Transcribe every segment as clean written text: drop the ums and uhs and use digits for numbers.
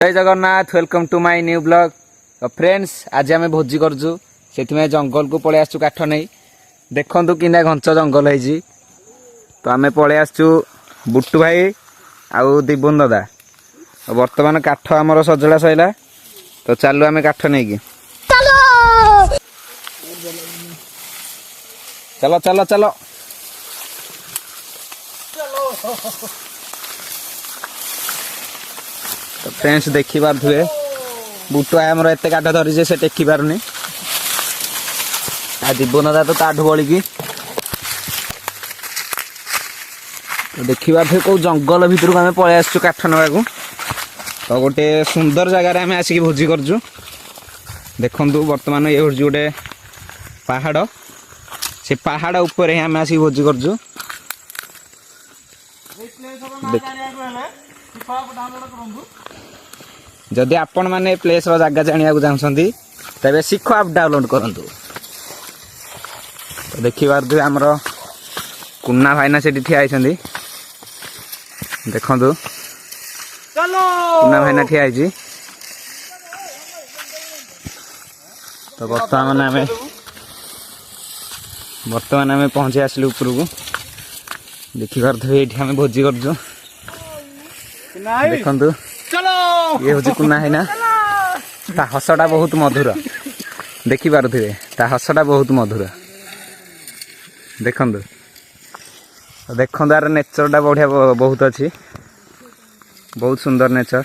जय Jagannath welcome to my new blog. Friends आज आम भोजी करजु से जंगल को पलि आसु काठ नहीं देखु कि घंच जंगल है तो आम पलि आसु बुट्टू भाई आउ दिबुन दादा। बर्तमान काठ आमर सजड़ा सैला तो चलू आम काठ नहीं कि चलो चलो चलो तो फ्रेंड्स देखी पारे बुट्टू आमर एत काठ धरी से टेकी पारुनी आ दिबुन दादा तो ताठू बड़ी तो देखी पारे कौ जंगल भितर आम पलि आसु काठ नवा तो गोटे सुंदर जगार आम आसिक भोजी करजु। देखु बर्तमान ये हूँ गोटे पहाड़ से पहाड़ ऊपर ही आम आसिक भोजी करजु। जदि आपण मैंने प्लेस जगह जाना चाहते तेरे शिख आप डाउनलोड करूँ। तो देखी पारे आमर कुन्ना भाईना से ठिया देखु कुन्ना भाईना ठिया तो बर्तमान आम पहुंची आसलु ऊपर को देखी पारे ये आम भोजी करजु। देखु ये हूँ कुन्ना भाईना ता हसटा बहुत मधुर देखी पारे ता हसटा बहुत मधुर देखु देखु तार नेचरटा बढ़िया बहुत अच्छी बहुत सुंदर नेचर।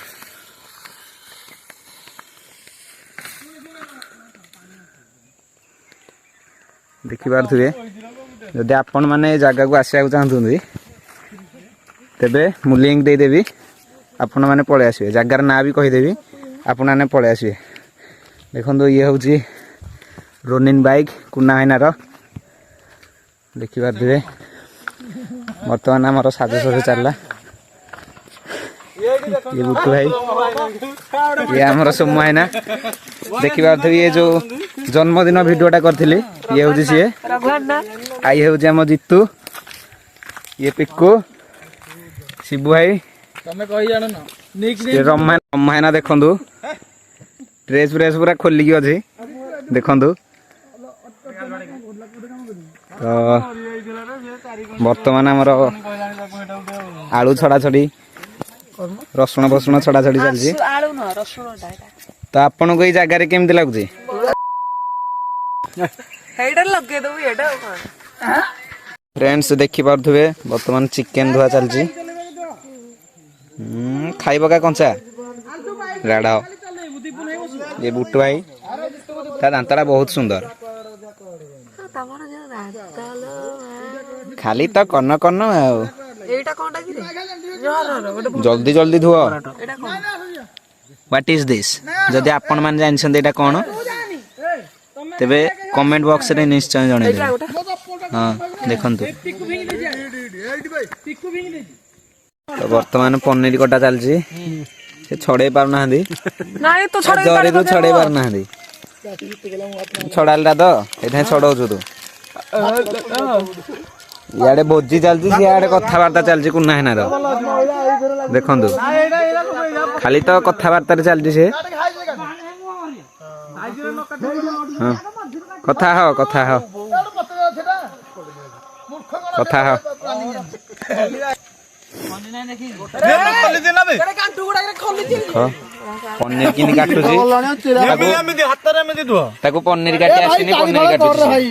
देखी पारे जदि आपण मैंने जगह को आसवा चाहते तेबे मु लिंक देदेवी आपण मैंने पलि आसवे जगार ना भी कहीदेवी आपण मैंने पलि आसवे। देखो ये हूँ रोनिन बाइक कुन्ना भाईनार देखी पारे बर्तमान आमर साजसज चलला ये बुट्टू भाई ये आमर सोमू भाईना देखी पारे ये जो जन्मदिन भिडियोटा करी ये हूँ सी आई हूँ आम जीतू ये पिक्कू शिबू भाई रमायना देखु ड्रेस फ्रेस पूरा खोलिकी अच्छी देखु। तो बर्तमान आमर आलू छड़ा छड़ी रसुण फसुण छड़ा छड़ी चलती। तो आपन को ये जगार केमती लगुच फ्रेंड्स देखी पारे बर्तमान चिकेन धुआ चलती खाइब का कंचा राढ़ ये बुट्टू भाई ता दांतटा बहुत सुंदर खाली तो कन्न कन्न जल्दी जल्दी धुआ व्हाट इज दिस जदि आपण मान जानछन एटा कोन तेबे कमेंट बॉक्स रे निश्चय जणे दे। हां देखंतु तो बर्तमान पनीर कटा चलची से छड़े पार ना नाई तो छड़े पार ना छड़ालटा तो एठे छड़ाउछु तू इे भोजी चलती सियाड़े कथबार्ता चलती कुन्ना हेनार देखु खाली तो कथबार्ता चलती से हाँ कथा हो पनीर किन काटुची पनीर काटी आसनी पनीर काटुची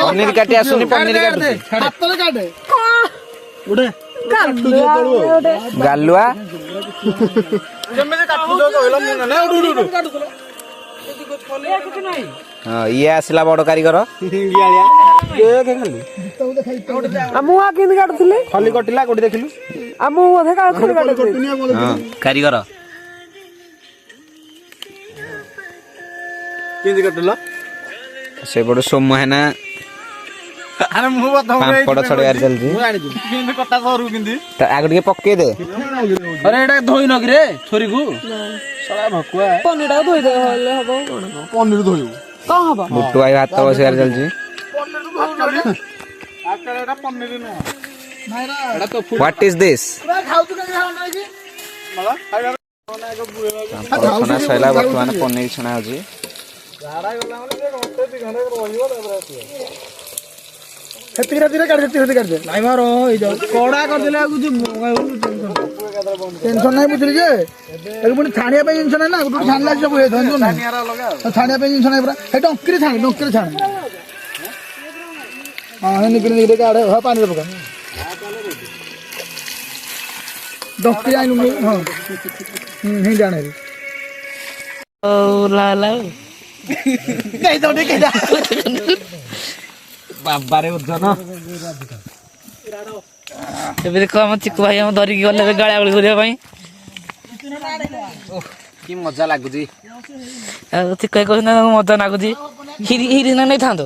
पनीर काटी आसुनी पनीर काटुची गालुआ हाँ ये आसला बड़ कारीगर खाली कटिला कोठी देखिलु कारीगर से बड़ सोम है ना पापड़ छड़े चलती आगे पके दे अरे एटा धोई न रे छोरी को सला भकुआ पनीर धोई दे पनीर धोई का हबा बुट्टू भाई हाथ बसियार चलती What is this? ଛଣା ସଇଲା ବର୍ତ୍ତମାନ ପନିର ଛଣା ହଉଛି। ଟେନସନ ନାହିଁ ବୁଝିଲି ଯେ ପୁଣି ଛାଣିବା ପାଇଁ ଜିନିଷ ନାହିଁ ନା ଗୋଟେ ଛାଣିଲା ସବୁ ଛାଣିବା ପାଇଁ ଜିନିଷ ନାହିଁ ପୁରା ସେଇ ଡଙ୍କିରେ ଛାଣେ ହଁ ନିକିରି କାଢେ ହଁ ପାଣିରେ ପକା ଡଙ୍କିରେ ଆଣିଲୁ ହଁ ହିଁ ଜାଣେ ବାବାରେ ଓଜନ ଏବେ ଦେଖ ଆମ ଚିକୁ ଭାଇ ଆମ ଧରିକି ଗଲେ ଗାଳିଆବଳି କରିବା ପାଇଁ। କି ମଜା ଲାଗୁଛି। ଆଉ ଚିକୁ ଭାଇ କହୁଛନ୍ତି ମଜା ଲାଗୁଛି ହିରି ନା ନେଇଥାନ୍ତ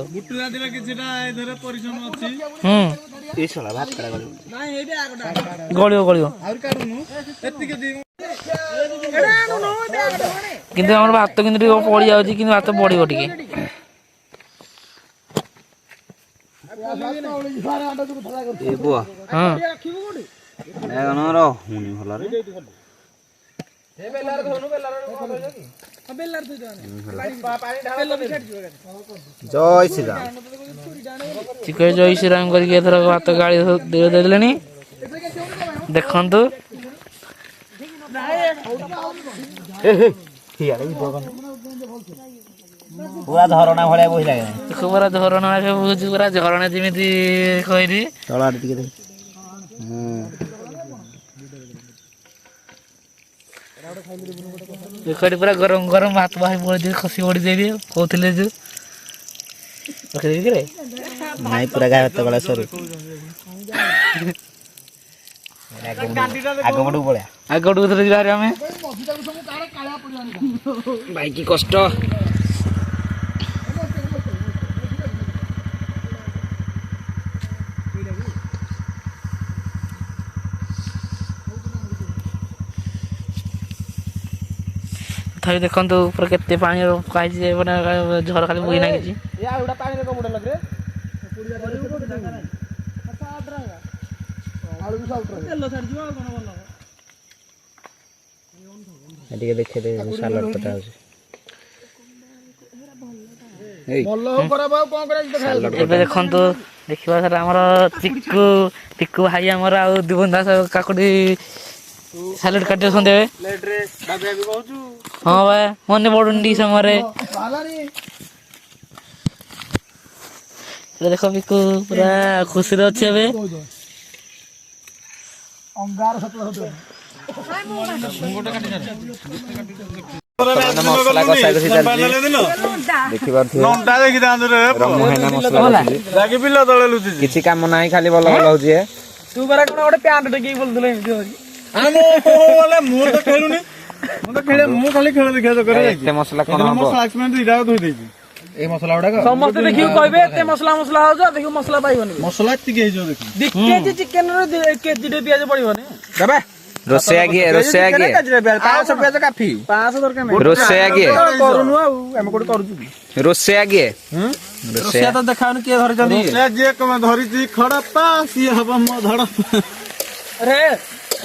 ଗଳିବ କିନ୍ତୁ ଆମର ଭାତ କିନ୍ତୁ ଟିକେ ପଡି ଯାଉଛି କିନ୍ତୁ ଭାତ ବଢିବ ଟିକେ। ଜୟ ଶ୍ରୀରାମ ଚିକୁ ଜୟ ଶ୍ରୀରାମ କରିକି ଏଥର ଭାତ ଗାଳି ଦେଲେଣି ଦେଖନ୍ତୁ। ପୁରା ଝରଣା ଭଳିଆ ବହି ଲାଗେ ପୁରା ଝରଣା ବହୁଛି ପୁରା ଝରଣା ଯେମିତି କହିଲି ତଳ ଆଡେ ଟିକେ ଦେଖି ପୁରା ଗରମ ଗରମ ଭାତ ଭାଇ ବଢି ଖସି ବଢିଦେବି କହୁଥିଲେ ଯୋଉ ନାଇଁ ପୁରା ଗାଁ ଭାତ ଗଳା ସରୁ ଆଗପଟକୁ ପଳେଆ ଆଗଟକୁ ଥରେ ଯିବା ଆମେ ଭାଇ କି କଷ୍ଟ। ତଥାପି ଦେଖନ୍ତୁ ପୁରା କେତେ ପାଣି ପାଇଛି ମାନେ ଝର ଖାଲି ବୋହି ନାଗିଛି। ଟିକେ ଦେଖେଇଦେ ସାଲାଡ କଟା ହଉଛି। ଏବେ ଦେଖନ୍ତୁ ଦେଖିବା ସାର୍ ଆମର ଚିକୁ ଭାଇ ଆମର ଆଉ ଦିବୁନ ଦାସ କାକୁଡି ସାଲାଡ କାଟି ଅଛନ୍ତି ଏବେ। ହଁ ଭାଇ ମନେ ପଡୁନି ସମୟରେ ଦେଖ ବିକୁ ପୁରା ଖୁସିରେ ଅଛି ଏବେ। ମସଲା କଷା କଷି ଚାଲିଛି ଦେଖିପାରୁଥିବେ। କିଛି କାମ ନାହିଁ ଖାଲି ଭଲ ଭଲ ହଉଛି। ତୁ ପରା କଣ ଗୋଟେ ପ୍ୟାଣ୍ଟ ଟେକିକି ବୋଲୁଥିଲା ଏମିତି ମୁଁ ଖାଲି ଖେଳ ଦେଖିବା ଦରକାର ଏତେ ମସଲା କଣ ହବ? ଏଇ ମସଲା ଗୁଡାକ ସମସ୍ତେ ଦେଖିକି କହିବେ ଏତେ ମସଲା ହଉଛି ଅଧିକ ମସଲା ପାଇବନି। ମସଲା ଏତିକି ହେଇଯିବ ଦେଖି 2 କେଜି ଚିକେନ ରେ କେଜିଟେ ପିଆଜ ପଡିବନି। ରୋଷେଇଆ କିଏ? 500 ପିଆଜ କାଫି 500 ଦରକାର ନାହିଁ। ରୋଷେଇଆ କିଏ? କରୁନୁ ଆଉ ଆମେ କୋଉଠି କରୁଛୁ କି ରୋଷେଇଆ କିଏ? ରୋଷେଇଆ ତ ଦେଖାଉନି କିଏ ଧରିଛନ୍ତି। ରୋଷେଇଆ ଯିଏ ଧରିଛି ଖଡପା ସିଏ ହବ ମୋ ଧଡପା। ଆରେ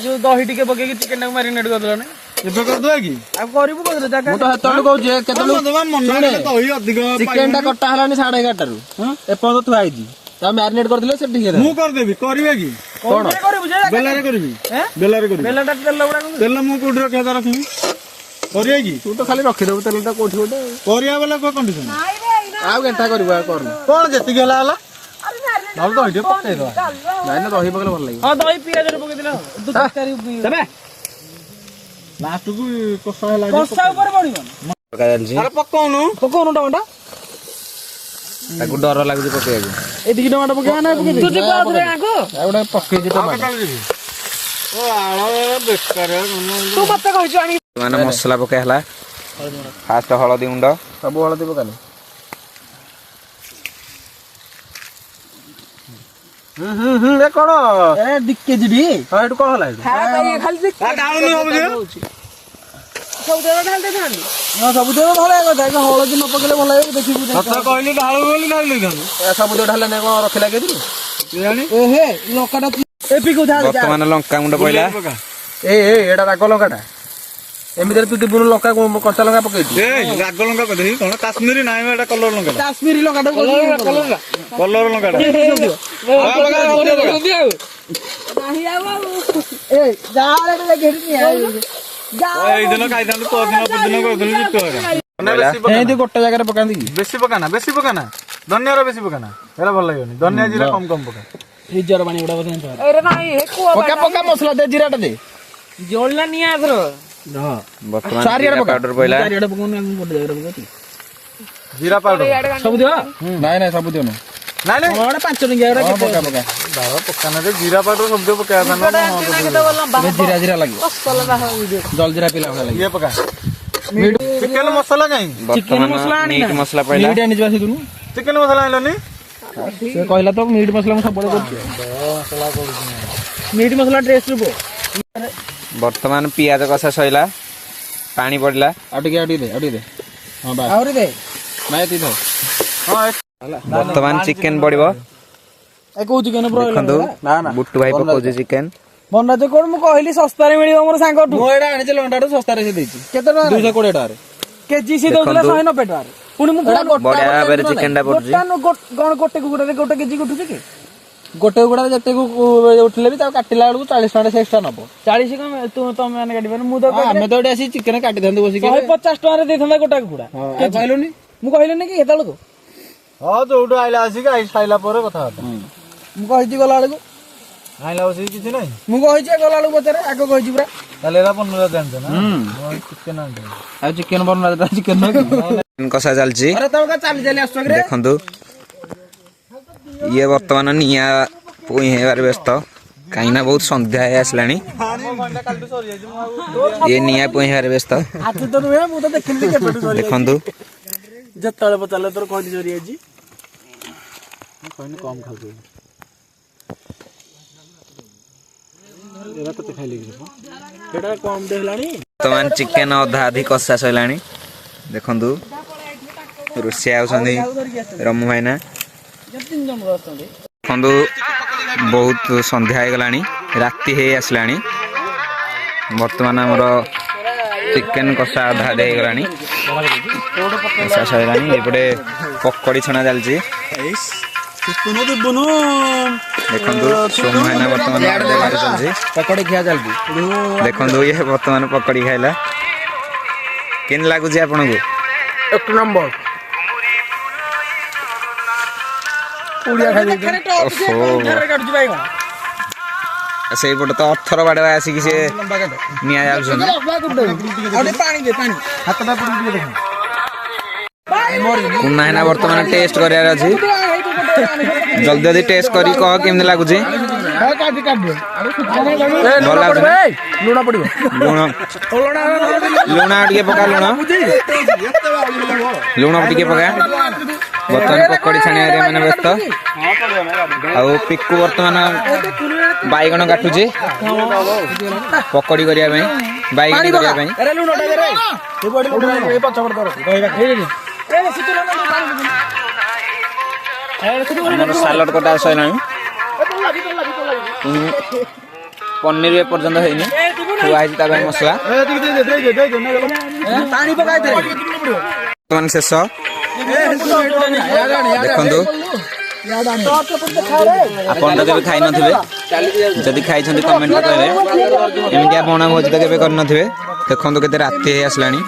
ଯୋଉ ଦହି ଟିକେ ପକେଇକି ଚିକେନ ଟାକୁ ମାରିନେଟ କରିଦେଲନି ଏବେ କରିଦବା କି ଆଉ କରିବୁ କୋଉଥିରେ ଜାଗା ମୁଁ ତ ହେତେବେଳୁ କହୁଛି ଦହି ଅଧିକ ଚିକେନ ଟା କଟା ହେଲାନି 11:30 ଏପର୍ଯ୍ୟନ୍ତ ଥୁଆ ହେଇଛି ତା ମ୍ୟାରିନେଟ କରିଦେଲେ ସେ ଠିକ ମୁଁ କରିଦେବି କରିବେ କି କଣ କରିବୁ ଯେ ବେଲାରେ କରିବି ବେଲାରେ କରିବି ବେଲାଟା ତେଲ ଗୁଡା ତେଲ ମୁଁ କୋଉଠି ରଖିବା ତା ରଖିବି କରିବା କି ତୁ ତ ଖାଲି ରଖିଦେବୁ ତେଲଟା କୋଉଠି ଗୋଟେ କରିବା ବେଲା କୋଉ କଣ୍ଡିସନ ଆଉ କେନ୍ତା କରିବୁ ଆଉ କରୁନୁ କଣ ଯେତିକି ହେଲା ନହେଲେ ଦହି ଟିକେ ପକେଇଦବା ନାଇଁ ନା ଦହି ପକେଇଲେ ଭଲ ଲାଗିବ ହଁ ଦହି ପିଆଜରେ ପକେଇଦେଲା ତୁ ତରକାରୀ ଲାଷ୍ଟକୁ କଷା ହେଲା କଷା ଉପରେ ପଡିବ ଆରେ ପକଉନୁ ଟମାଟୋ ତାକୁ ଡର ଲାଗୁଛି ପକେଇବାକୁ। ଏତିକି ଟମାଟୋ ପକେଇବା ନା ପକେଇବି ତୁ ଯିବୁ ଆଉଥରେ ଆଗ ଗୋଟେ ପକେଇଛି ଟମାଟୋ ଓ ଆଳ ବେକାର ତୁ ମତେ କହିଛୁ ଆଣି ମାନେ ମସଲା ପକେଇ ହେଲା। ଫାଷ୍ଟ ହଳଦୀ ଗୁଣ୍ଡ ସବୁ ହଳଦୀ ପକାନି ଏ କଣ ଏ 2 କେଜି ଟି ହଁ ଏଠୁ କଣ ହେଲା ଏଠୁ ଖାଲି ଡାଉନି ହବ ଯେ ସବୁ ଦେବ ଢାଳି ଦେଇଥାନ୍ତି ହଁ ସବୁ ଦେବ ଭଲ କଥା ହଳଦୀ ନ ପକେଇଲେ ଭଲ ଲାଗିବ ଦେଖିବୁ ସତ କହିଲି ଢାଳୁ ବୋଲି ଢାଳି ଦେଇଥାନ୍ତୁ ସବୁ ଦେବ ଢାଳିଲେ ନାଇଁ କଣ ରଖିଲା କେଦିନ ଏ ହେ ଲଙ୍କାଟା ବର୍ତ୍ତମାନ ଲଙ୍କା ଗୁଣ୍ଡ ପଇଲା ଏଇଟା ରାଗ ଲଙ୍କାଟା ଏମିତିରେ ତୁ ଦିବୁନୁ ଲଙ୍କା କଞ୍ଚା ଲଙ୍କା ପକେଇଛୁ ରାଗ ଲଙ୍କା ପକେଇ କଣ କାଶ୍ମୀରୀ ନାହିଁ ଏଟା କଲର ଲଙ୍କା କାଶ୍ମୀରୀ ଲଙ୍କାଟା କଲର ଲଙ୍କାଟା ଏଇଦିନ ଖାଇଥାନ୍ତୁ ପରଦିନ ଏମିତି ଗୋଟେ ଜାଗାରେ ପକାନ୍ତି ବେଶୀ ପକାନା ଧନିଆର ବେଶୀ ପକାନା ଏଇଟା ଭଲ ଲାଗିବନି ଧନିଆ ଜିରା କମ ପକା ଫ୍ରିଜର ପାଣି ଗୁଡା ପକା ପକା ମସଲା ଦେ ଜିରାଟା ଦେ ଜଳିଲା ନିଆ ଏଥର ବର୍ତ୍ତମାନ ପାଉଡର ପଇଲା ଜିରା ପାଉଡର ସବୁ ଦିଅ ନାଇଁ ସବୁ ଦିଅ ନାଇଁ 5 ଟଙ୍କିଆ ପକା ପକାନା ରେ ଜିରା ପାଉଡର ସବୁ ପକେଇବା ଜିରା ଲାଗିବ ଜଲଜିରା ପିଲା ଭଳିଆ ଲାଗିବ ପକା ଚିକେନ ମସଲା କାଇଁ ଚିକେନ ମସଲା ପଇଲା ଚିକେନ ମସଲା ଆଣିଲନି ସେ କହିଲା ତ ମିଟ୍ ମସଲା ମୁଁ ସବୁବେଳେ କରୁଛି ମିଟ୍ ମସଲା ଟେଷ୍ଟ ରୁପ ବର୍ତ୍ତମାନ ପିଆଜ କଷା ସଇଲା ପାଣି ପଡିଲା ଆଉ ଟିକେ ଦେ ହଁ ବାସ୍ ଆହୁରି ଦେ ନାଇଁ ଏତିକି ଥାଉ ହଁ ବର୍ତ୍ତମାନ ଚିକେନ ପଡିବ କୋଉ ଚିକେନ ଦେଖନ୍ତୁ ବୁଟୁ ଭାଇ ପକଉଛି ଚିକେନ ବନରାଜ କୋଣ ମୁଁ କହିଲି ଶସ୍ତାରେ ମିଳିବ ମୋର ସାଙ୍ଗଠୁ ମୁଁ ଏଇଟା ଆଣିଛି ଲଣ୍ଡାଠୁ ଶସ୍ତାରେ ସେ ଦେଇଛି କେତେ ଟଙ୍କା 220 ଟଙ୍କାରେ କେଜି ସେ ଦଉଥିଲା 190 ଟଙ୍କାରେ ପୁଣି ମୁଁ ବଢିଆ ଭାବରେ ଚିକେନ ଟା ପଡୁଛି କଣ ଗୋଟେ କୁକୁଡାରେ ଗୋଟେ କେଜି ଉଠୁଛି କି ଗୋଟେ କୁକୁଡାରେ ଯେତେ ଉଠିଲେ ବି ତାକୁ କାଟିଲା ବେଳକୁ 40 ଟଙ୍କା ସେ ଏକ୍ସଟ୍ରା ନବ 40 କଣ ତମେ ମାନେ କାଟିପାର ମୁଁ ତ ଆମେ ତ ଏଠି ଆସି ଚିକେନ କାଟିଥାନ୍ତୁ ବସିକି 150 ଟଙ୍କାରେ ଦେଇଥାନ୍ତା ଗୋଟା କୁକୁଡା କହିଲୁନି ମୁଁ କହିଲିନି କି ଏତେବେଳକୁ ହଁ ଯୋଉଠୁ ଆଇଲା ଆସିକି ଖାଇଲା ପରେ କଥାବାର୍ତ୍ତା ମୁଁ କହିଛି ଗଲା ବେଳକୁ ଆଇଲା ବସିକି କିଛି ନାହିଁ ମୁଁ କହିଛି ଗଲା ବେଳକୁ ପଚାରେ ଆଗ କହିଛି ପୁରା ତାହେଲେ ଏରା ବନରା ଜାଣିଛ ନା ଚିକେନ ଆଣିଛ ଆଉ ଚିକେନ ବନରା ଚିକେନ କଷା ଚାଲିଛି ଦେଖନ୍ତୁ ଇଏ ବର୍ତ୍ତମାନ ନିଆଁ ପୁଇଁ ହେବାରେ ବ୍ୟସ୍ତ କାହିଁକିନା ବହୁତ ସନ୍ଧ୍ୟା ହେଇ ଆସିଲାଣି ଇଏ ନିଆଁ ପୁଇଁ ହେବାରେ ବ୍ୟସ୍ତ ଦେଖନ୍ତୁ ଯେତେବେଳେ ପଚାରିଲେ ତୋର କହିଲି ଚୋରି ହେଇଛି କହିନି କମ ଖାଉଛୁ କେତେ ଖାଇଲି ସେଟା କମ ଦେଲାଣି ବର୍ତ୍ତମାନ ଚିକେନ ଅଧା ଅଧି କଷା ସଇଲାଣି ଦେଖନ୍ତୁ ରୋଷେଇ ଆଉଛନ୍ତି ରମୁ ଭାଇନା ଦେଖନ୍ତୁ ବହୁତ ସନ୍ଧ୍ୟା ହେଇଗଲାଣି ରାତି ହେଇ ଆସିଲାଣି ବର୍ତ୍ତମାନ ଆମର ଚିକେନ କଷା ଅଧା ଅଧି ହେଇଗଲାଣି କଷା ସଇଲାଣି ଏପଟେ ପକୋଡି ଛଣା ଚାଲିଛି ଦେଖନ୍ତୁ ସୋମୁ ଭାଇନା ବର୍ତ୍ତମାନ ଚାଲିଛି ପକୋଡି ଖିଆ ଚାଲିଛି ଦେଖନ୍ତୁ ଇଏ ବର୍ତ୍ତମାନ ପକୋଡି ଖାଇଲା କେମିତି ଲାଗୁଛି ଆପଣଙ୍କୁ 1 ନମ୍ବର ସେଇପଟେ ତ ଅଥର ବାଡେ ଆସିକି ସେ ନିଆଁ ଯାଉଛନ୍ତି କୁନା ଭାଇନା ବର୍ତ୍ତମାନ ଟେଷ୍ଟ କରିବାର ଅଛି ଜଲ୍ଦି ଜଲ୍ଦି ଟେଷ୍ଟ କରି କହ କେମିତି ଲାଗୁଛି ଭଲ ଲାଗୁଛି ନା? ଲୁଣ ପଡିବ ଲୁଣ ଟିକେ ପକା ଲୁଣ ଟିକେ ପକା ବର୍ତ୍ତମାନ ପକୋଡି ଛାଣିବାରେ ମାନେ ବ୍ୟସ୍ତ ଆଉ ପିକୁ ବର୍ତ୍ତମାନ ବାଇଗଣ କାଟୁଛି ପକୋଡି କରିବା ପାଇଁ ବାଇଗଣ କରିବା ପାଇଁ ଆମର ସାଲଡ କଟା ସଇଲାଣି ପନିର ଏପର୍ଯ୍ୟନ୍ତ ହେଇନି ଥୁଆ ହେଇଛି ତା ପାଇଁ ମସଲା ବର୍ତ୍ତମାନ ଶେଷ ଦେଖନ୍ତୁ ଆପଣ ତ କେବେ ଖାଇ ନଥିବେ ଯଦି ଖାଇଛନ୍ତି କମେଣ୍ଟରେ କହିବେ ଏମିତିଆ ବଣା ଭୋଜି ତ କେବେ କରିନଥିବେ ଦେଖନ୍ତୁ କେତେ ରାତି ହେଇ ଆସିଲାଣି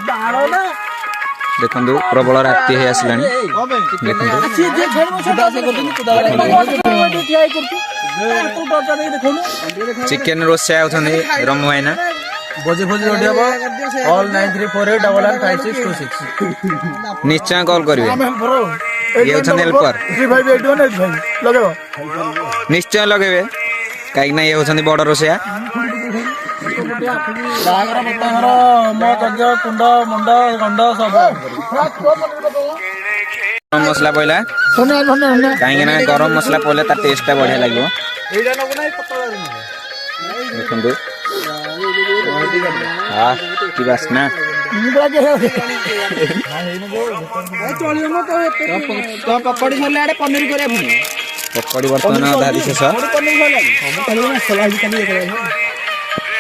ଦେଖନ୍ତୁ ପ୍ରବଳ ରାତି ହେଇ ଆସିଲାଣି ଦେଖନ୍ତୁ ଚିକେନ ରୋଷେଇ ଆଉଛନ୍ତି ରମୁ ଭାଇନା ଭୋଜି ରେଡି ହବ all 9348115626 ନିଶ୍ଚୟ କଲ୍ କରିବେ ଇଏ ହେଉଛନ୍ତି ହେଲ୍ପର ନିଶ୍ଚୟ ଲଗେଇବେ କାହିଁକି ନା ଇଏ ହେଉଛନ୍ତି ବଡ ରୋଷେଇଆ ଗରମ ମସଲା ପଇଲା କାହିଁକି ନା ଗରମ ମସଲା ପଇଲେ ତା ଟେଷ୍ଟ ଟା ବଢିଆ ଲାଗିବ ଦେଖନ୍ତୁ କି ବାସ୍ନା ପକୋଡି ସରିଲା ଆଡେ ପନିର କରିବା ପୁଣି ପକୋଡି ବର୍ତ୍ତମାନ ଅଧା ଶେଷ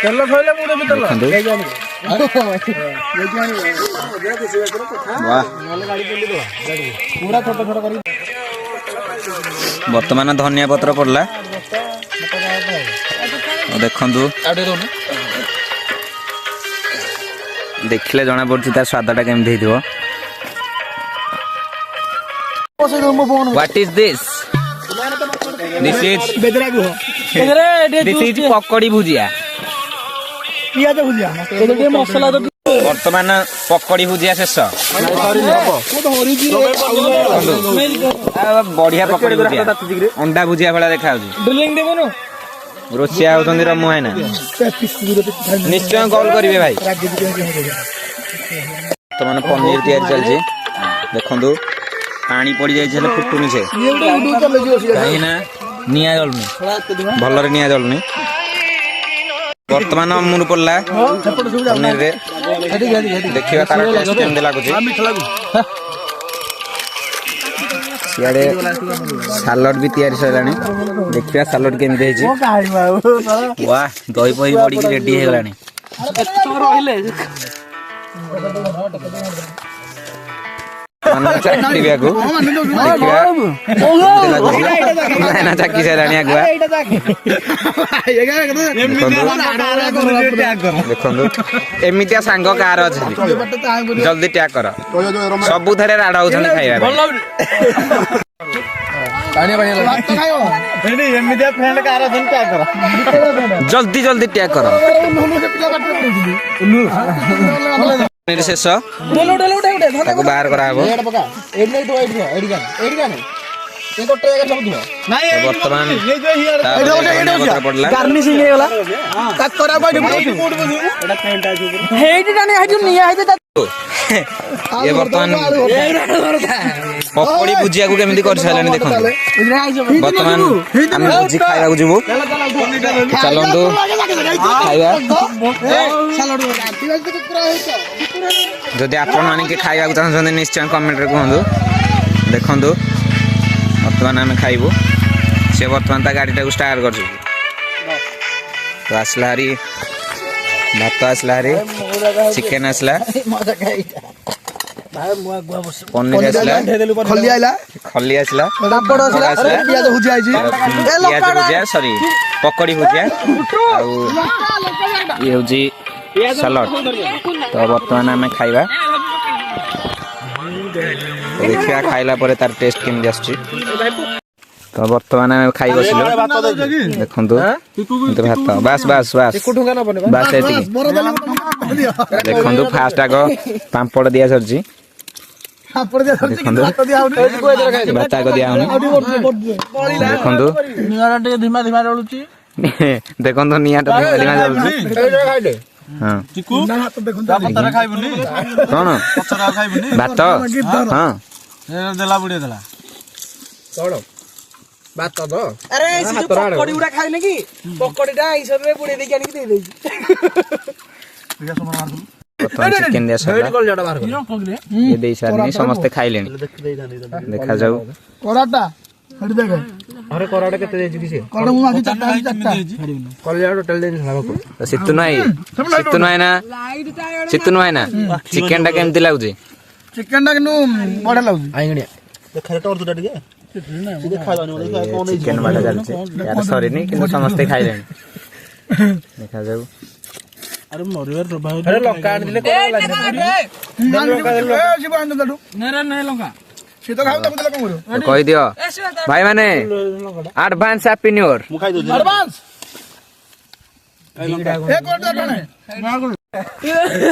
ତେଲ ଖାଇଲେ ମୁଁ ଦେବି ତେଲ ପୁରା ଛୋଟ ଛୋଟ କରି ବର୍ତ୍ତମାନ ଧନିଆ ପତ୍ର ପଡିଲା ଦେଖନ୍ତୁ ଦେଖିଲେ ଜଣା ପଡୁଛି ତାର ସ୍ୱାଦଟା କେମିତି ହେଇଥିବ What is this? This is pakodi ଭୁଜିଆ ପିଆଜ ଭୁଜିଆ ଟିକେ ମସଲା ବର୍ତ୍ତମାନ ପକୋଡି ଭୁଜିଆ ଶେଷ ବଢିଆ ପକୋଡି ଭୁଜିଆ ଅଣ୍ଡା ଭୁଜିଆ ଭଳିଆ ଦେଖାଯାଉଛି ରୋଷିଆ ହଉଛନ୍ତି ରମୁ ଭାଇନା ନିଶ୍ଚୟ କଲ୍ କରିବେ ଭାଇ ବର୍ତ୍ତମାନ ପନିର ତିଆରି ଚାଲିଛି ଦେଖନ୍ତୁ ପାଣି ପଡି ଯାଇଛି ହେଲେ ଫୁଟୁନି ସେ କାହିଁକି ନା ନିଆଁ ଜଳୁନି ଭଲରେ ନିଆଁ ଜଳୁନି ବର୍ତ୍ତମାନ ଅମୁଲ ପଡିଲା ପନିରରେ ଦେଖିବା ତାର ଟେଷ୍ଟ କେମିତି ଲାଗୁଛି ସିଆଡେ ସାଲଡ ବି ତିଆରି ସରିଲାଣି ଦେଖିବା ସାଲଡ କେମିତି ହେଇଛି ୱାହ ଦହି ପହି ପଡିକି ରେଡି ହେଇଗଲାଣି ଚାକିରିବାକୁ ଦେଖିବା ଚାକି ସାରିଲାଣି ଆଗୁଆ ଦେଖନ୍ତୁ ଏମିତିଆ ସାଙ୍ଗ କାହାର ଅଛି ଜଲ୍ଦି ଟ୍ୟାଗ କର ସବୁଥିରେ ରାଡ ହଉଛନ୍ତି ଖାଇବା ଜଲ୍ଦି ଜଲ୍ଦି ଟ୍ୟାଗ କର ଶେଷ ତାକୁ ବାହାର କରାହବ ବର୍ତ୍ତମାନ ଇଏ ବର୍ତ୍ତମାନ ପକୋଡି ଭୁଜିଆକୁ କେମିତି କରିସାରିଲାଣି ଦେଖନ୍ତୁ ବର୍ତ୍ତମାନ ଆମେ ଭୋଜି ଖାଇବାକୁ ଯିବୁ ଚାଲନ୍ତୁ ଖାଇବା ଯଦି ଆପଣ ମାନେ କିଏ ଖାଇବାକୁ ଚାହୁଁଛନ୍ତି ନିଶ୍ଚୟ କମେଣ୍ଟରେ କୁହନ୍ତୁ ଦେଖନ୍ତୁ ବର୍ତ୍ତମାନ ଆମେ ଖାଇବୁ ସେ ବର୍ତ୍ତମାନ ତା ଗାଡ଼ିଟାକୁ ଷ୍ଟାର୍ଟ କରୁଛୁ ତ ଆସିଲା ହାରି ଭାତ ଆସିଲା ହାରି ଚିକେନ ଆସିଲା ପନିର ଆସିଲା ଖଲି ଆସିଲା ପିଆଜ ଭୁଜିଆ ସରି ପକୋଡି ଭୁଜିଆ ଆଉ ଇଏ ହଉଛି ସାଲଡ ତ ବର୍ତ୍ତମାନ ଆମେ ଖାଇବା ଦେଖିବା ଖାଇଲା ପରେ ତାର ଟେଷ୍ଟ କେମିତି ଆସୁଛି ତ ବର୍ତ୍ତମାନ ଆମେ ଖାଇ ବସିଲୁ ଦେଖନ୍ତୁ ଭାତ ବାସ୍ ବାସ୍ ବାସ୍ ବାସ୍ ଏତିକି ଦେଖନ୍ତୁ ଫାଷ୍ଟ ଆଗ ପାମ୍ପଡ଼ ଦିଆ ସରିଛି ଦେଖନ୍ତୁ ଭାତ ଆଗ ଦିଆ ହଉନି ଦେଖନ୍ତୁ ଦେଖନ୍ତୁ ନିଆଁଟା ଧୀମା ଜଳୁଛି ହଁ କଣ ଭାତ ହଁ ଦେଲା ବୁଡିଆ ଦେଲା ଭାତ ତ ଆରେ ପକୋଡି ଗୁଡା ଖାଇଲେ କି ପକୋଡିଟା ଆଇସରେ ବୁଡେଇ ଦେଇକି ଆଣିକି ଦେଇ ଦେଇଛି ବର୍ତ୍ତମାନ ଚିକେନ ଦିଆ ସରିଲା ଇଏ ଦେଇ ସାରିନି ସମସ୍ତେ ଖାଇଲେଣି ଦେଖାଯାଉ କରାଟା ହେଠି ଦେଖ ଘରେ କରାଟା କେତେ ଦେଇଛି କି ସେ କରା ମୁଁ ଆଜି ଚାରଟା କଲିଆ ଟୋଟାଲ ଦେଇଛି ସିତୁନ ଭାଇ ଚିକେନ ଟା କେମିତି ଲାଗୁଛି ଚିକେନ ଟା କିନ୍ତୁ ବଢିଆ ଲାଗୁଛି ଆଇଗଣିଆ ଚିକେନ ବାଟା ଚାଲିଛି ୟାର ସରିନି କିନ୍ତୁ ସମସ୍ତେ ଖାଇଲେଣି ଦେଖାଯାଉ ଲଙ୍କା ଆଣିଥିଲେ କହିଦିଅ ଭାଇ ମାନେ ଆଡଭାନ୍ସ ହାପି ନ୍ୟୁ ଇୟର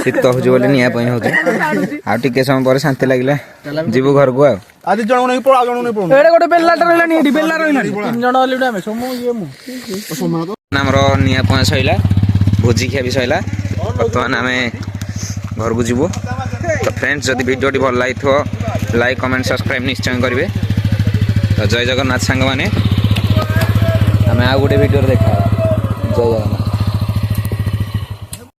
ଶୀତ ହଉଛି ବୋଲି ନିଆଁ ପାଇଁ ହଉଛି ଆଉ ଟିକେ ସମୟ ପରେ ଶାନ୍ତି ଲାଗିଲା ଯିବୁ ଘରକୁ ଆଉ ଆଜି ଜଣକୁ ନେଇ ପଳା ଜଣକୁ ନେଇ ପଳା ଏଡେ ଗୋଟେ ବେଲ୍ଲାଟା ରହିଲାନି ଏଠି ବେଲ୍ଲା ରହିଲାନି ତିନି ଜଣ ହେଲୁ ଆମେ ସମୁ ଇଏ ମୁଁ ଆମର ନିଆଁ ପଣା ସଇଲା ଭୋଜି ଖିଆ ବି ସଇଲା ବର୍ତ୍ତମାନ ଆମେ ଘରକୁ ଯିବୁ ତ ଫ୍ରେଣ୍ଡସ୍ ଯଦି ଭିଡ଼ିଓଟି ଭଲ ଲାଗିଥିବ ଲାଇକ୍ କମେଣ୍ଟ ସବସ୍କ୍ରାଇବ୍ ନିଶ୍ଚୟ କରିବେ ତ ଜୟ ଜଗନ୍ନାଥ ସାଙ୍ଗମାନେ ଆମେ ଆଉ ଗୋଟେ ଭିଡ଼ିଓରେ ଦେଖା ଜୟ ଜଗନ୍ନାଥ।